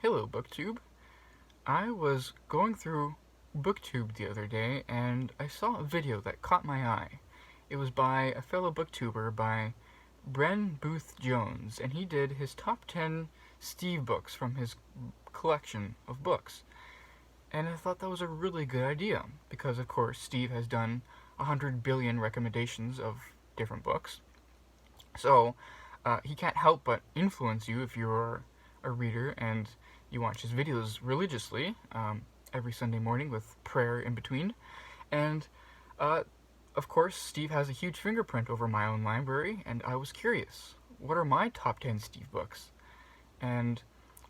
Hello, BookTube. I was going through BookTube the other day and I saw a video that caught my eye. It was by a fellow booktuber by Bren Booth Jones, and he did his top 10 Steve books from his collection of books. And I thought that was a really good idea because, of course, Steve has done 100 billion recommendations of different books. So, he can't help but influence you if you're a reader and you watch his videos religiously every Sunday morning with prayer in between. And, of course, Steve has a huge fingerprint over my own library, and I was curious. What are my top 10 Steve books? And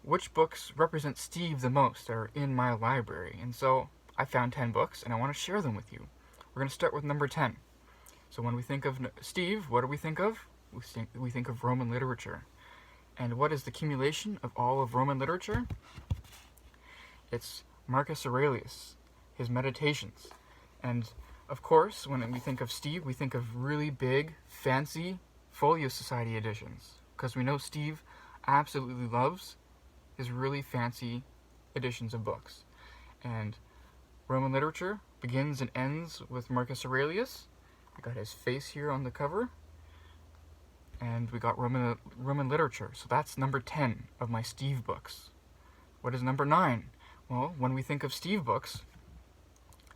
which books represent Steve the most are in my library? And so I found 10 books, and I want to share them with you. We're going to start with number 10. So when we think of Steve, what do we think of? We think of Roman literature. And what is the accumulation of all of Roman literature? It's Marcus Aurelius, his Meditations. And of course, when we think of Steve, we think of really big, fancy Folio Society editions. Because we know Steve absolutely loves his really fancy editions of books. And Roman literature begins and ends with Marcus Aurelius. We got his face here on the cover. And we got Roman literature. So that's number 10 of my Steve books. What is number 9? Well, when we think of Steve books,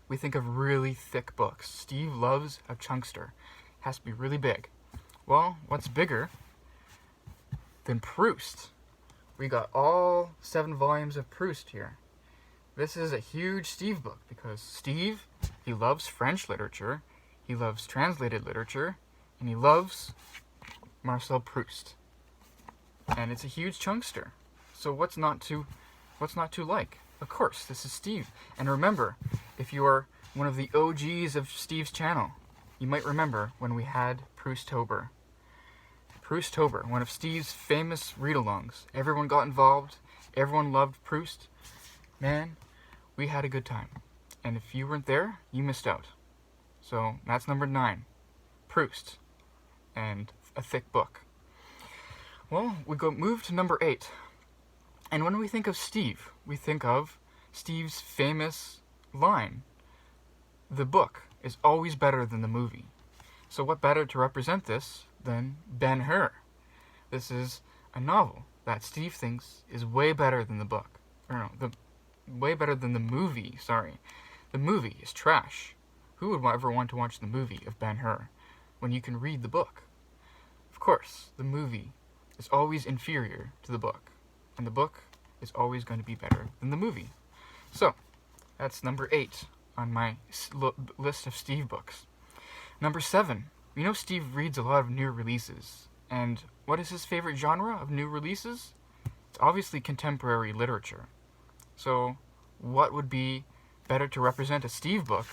we think of really thick books. Steve loves a chunkster. It has to be really big. Well, what's bigger than Proust? We got all 7 volumes of Proust here. This is a huge Steve book because Steve, he loves French literature, he loves translated literature, and he loves Marcel Proust. And it's a huge chunkster. So what's not to like? Of course, this is Steve. And remember, if you are one of the OGs of Steve's channel, you might remember when we had Prousttober. Prousttober, one of Steve's famous read-alongs. Everyone got involved. Everyone loved Proust. Man, we had a good time. And if you weren't there, you missed out. So that's number 9. Proust. And a thick book. Well, we move to number 8. And when we think of Steve, we think of Steve's famous line, "The book is always better than the movie." So what better to represent this than Ben-Hur? This is a novel that Steve thinks is way better than the book. Way better than the movie, sorry. The movie is trash. Who would ever want to watch the movie of Ben-Hur when you can read the book? Of course, the movie is always inferior to the book, and the book is always going to be better than the movie. So, that's number 8 on my list of Steve books. Number 7, we know Steve reads a lot of new releases, and what is his favorite genre of new releases? It's obviously contemporary literature. So, what would be better to represent a Steve book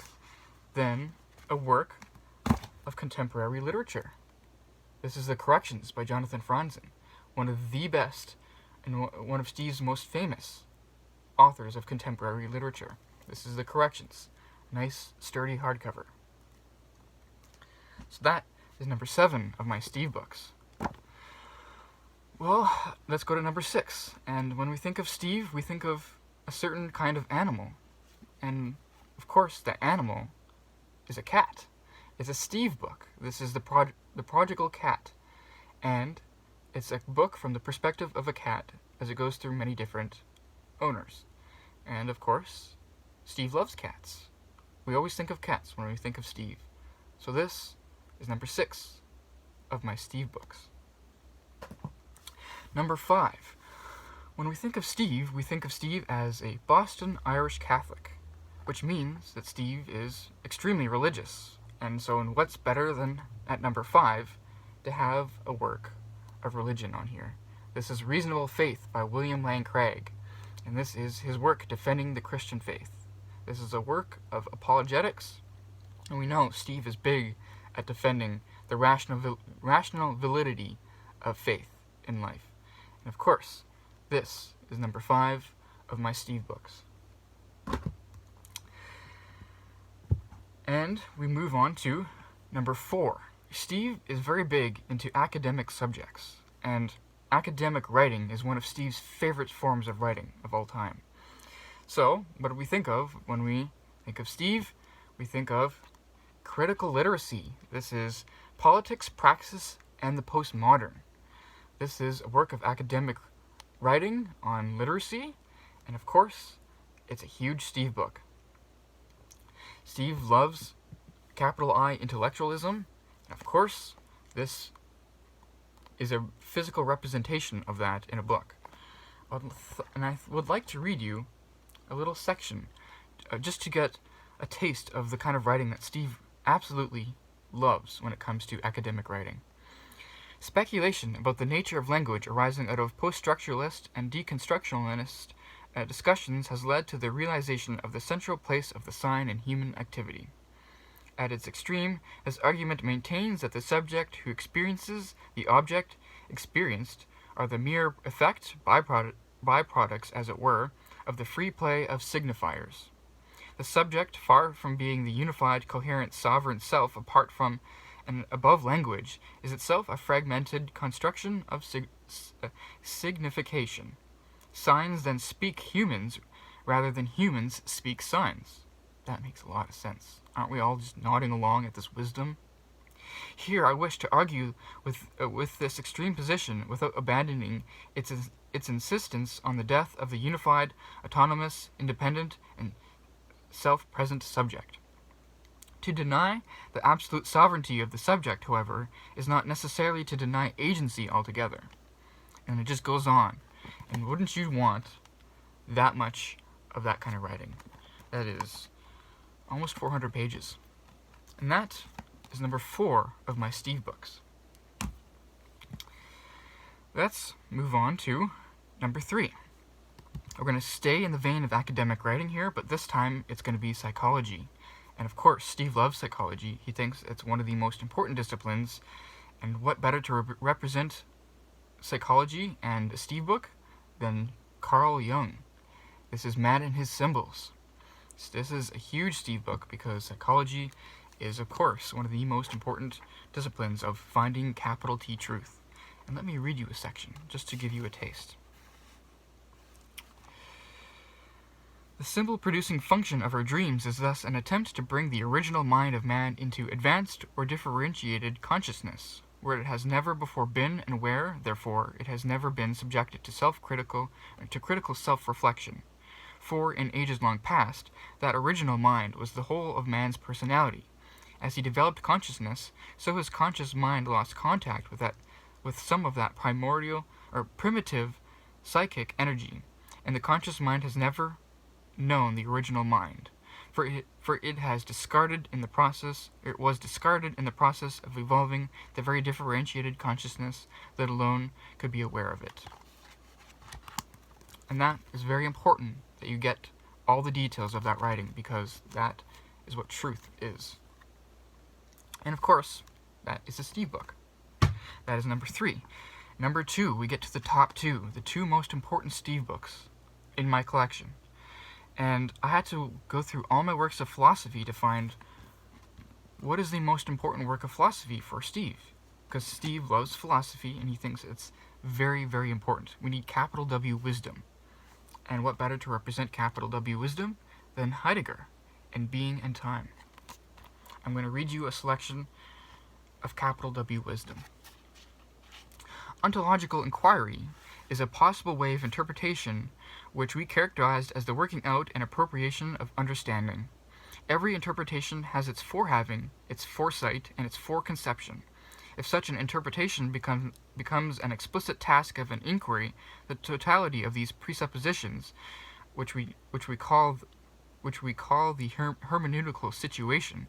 than a work of contemporary literature? This is The Corrections by Jonathan Franzen, one of the best and one of Steve's most famous authors of contemporary literature. This is The Corrections. Nice, sturdy hardcover. So that is number 7 of my Steve books. Well, let's go to number 6. And when we think of Steve, we think of a certain kind of animal. And, of course, the animal is a cat. It's a Steve book. This is the Prodigal Cat. And it's a book from the perspective of a cat as it goes through many different owners. And, of course, Steve loves cats. We always think of cats when we think of Steve. So this is number 6 of my Steve books. Number 5. When we think of Steve, we think of Steve as a Boston Irish Catholic, which means that Steve is extremely religious. And so what's better than, at number 5, to have a work of religion on here? This is Reasonable Faith by William Lane Craig, and this is his work defending the Christian faith. This is a work of apologetics, and we know Steve is big at defending the rational validity of faith in life. And of course, this is number 5 of my Steve books. And we move on to number 4. Steve is very big into academic subjects, and academic writing is one of Steve's favorite forms of writing of all time. So, what do we think of when we think of Steve? We think of critical literacy. This is politics, praxis, and the postmodern. This is a work of academic writing on literacy, and of course, it's a huge Steve book. Steve loves capital I intellectualism, and of course, this is a physical representation of that in a book. And I would like to read you a little section just to get a taste of the kind of writing that Steve absolutely loves when it comes to academic writing. Speculation about the nature of language arising out of post-structuralist and deconstructionalist discussions has led to the realization of the central place of the sign in human activity. At its extreme, this argument maintains that the subject who experiences the object experienced are the mere effect, byproducts, as it were, of the free play of signifiers. The subject, far from being the unified, coherent, sovereign self apart from and above language, is itself a fragmented construction of signification. Signs then speak humans rather than humans speak signs. That makes a lot of sense. Aren't we all just nodding along at this wisdom? Here I wish to argue with this extreme position without abandoning its insistence on the death of the unified, autonomous, independent, and self-present subject. To deny the absolute sovereignty of the subject, however, is not necessarily to deny agency altogether. And it just goes on. And wouldn't you want that much of that kind of writing? That is almost 400 pages. And that is number 4 of my Steve books. Let's move on to number 3. We're going to stay in the vein of academic writing here, but this time it's going to be psychology. And of course, Steve loves psychology. He thinks it's one of the most important disciplines. And what better to represent psychology and a Steve book than Carl Jung? This is Man and His Symbols. This is a huge Steve book because psychology is, of course, one of the most important disciplines of finding capital T truth. And let me read you a section, just to give you a taste. The symbol-producing function of our dreams is thus an attempt to bring the original mind of man into advanced or differentiated consciousness, where it has never before been and where, therefore, it has never been subjected to critical self-reflection. For, in ages long past, that original mind was the whole of man's personality. As he developed consciousness, so his conscious mind lost contact with some of that primordial or primitive psychic energy, and the conscious mind has never known the original mind, for it was discarded in the process of evolving the very differentiated consciousness that alone could be aware of it. And that is very important that you get all the details of that writing, because that is what truth is. And of course, that is a Steve book. That is number 3. Number 2, we get to the top 2, the 2 most important Steve books in my collection. And I had to go through all my works of philosophy to find what is the most important work of philosophy for Steve. Because Steve loves philosophy and he thinks it's very, very important. We need capital W wisdom. And what better to represent capital W wisdom than Heidegger in Being and Time? I'm going to read you a selection of capital W wisdom. Ontological inquiry is a possible way of interpretation which we characterized as the working out and appropriation of understanding. Every interpretation has its forehaving, its foresight, and its foreconception. If such an interpretation becomes an explicit task of an inquiry, the totality of these presuppositions, which we call the hermeneutical situation,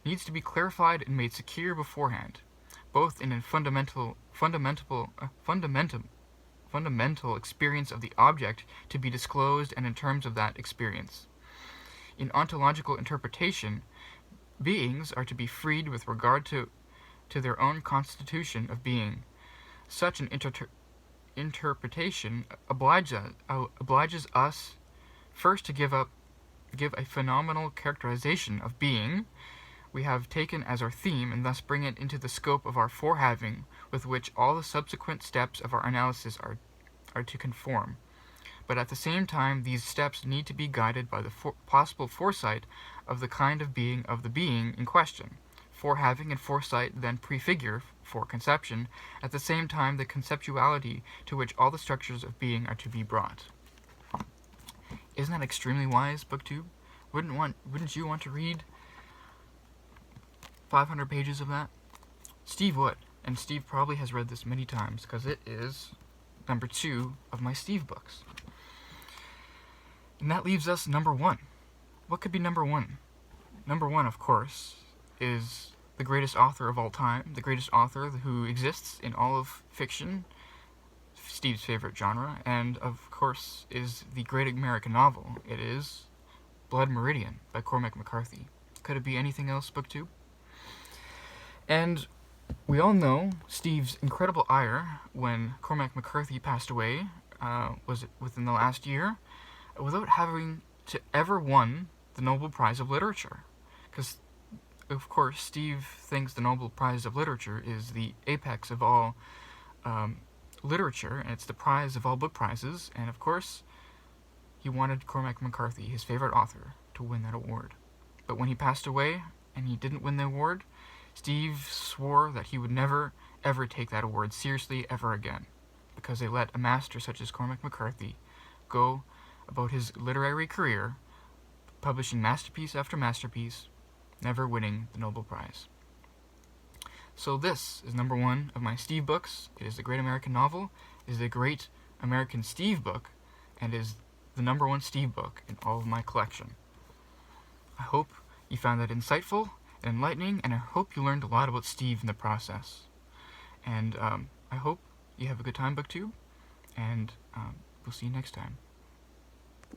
needs to be clarified and made secure beforehand, both in a fundamental experience of the object to be disclosed and in terms of that experience. In ontological interpretation, beings are to be freed with regard to their own constitution of being. Such an interpretation obliges us first to give a phenomenal characterization of being, we have taken as our theme and thus bring it into the scope of our forehaving, with which all the subsequent steps of our analysis are to conform. But at the same time, these steps need to be guided by the possible foresight of the kind of being in question. Forehaving and foresight then prefigure, for conception, at the same time the conceptuality to which all the structures of being are to be brought. Isn't that extremely wise, BookTube? Wouldn't you want to read 500 pages of that? Steve would, and Steve probably has read this many times, because it is number 2 of my Steve books. And that leaves us number 1. What could be number 1? Number 1, of course, is the greatest author of all time, the greatest author who exists in all of fiction, Steve's favorite genre, and of course is the great American novel. It is Blood Meridian by Cormac McCarthy. Could it be anything else, BookTube? And we all know Steve's incredible ire when Cormac McCarthy passed away, was it within the last year, without having to ever won the Nobel Prize of Literature. Because, of course, Steve thinks the Nobel Prize of Literature is the apex of all literature, and it's the prize of all book prizes, and of course, he wanted Cormac McCarthy, his favorite author, to win that award. But when he passed away, and he didn't win the award, Steve swore that he would never, ever take that award seriously ever again, because they let a master such as Cormac McCarthy go about his literary career, publishing masterpiece after masterpiece, never winning the Nobel Prize. So this is number 1 of my Steve books. It is the great American novel, it is the great American Steve book, and is the number 1 Steve book in all of my collection. I hope you found that insightful and enlightening, and I hope you learned a lot about Steve in the process. And I hope you have a good time, BookTube, and we'll see you next time.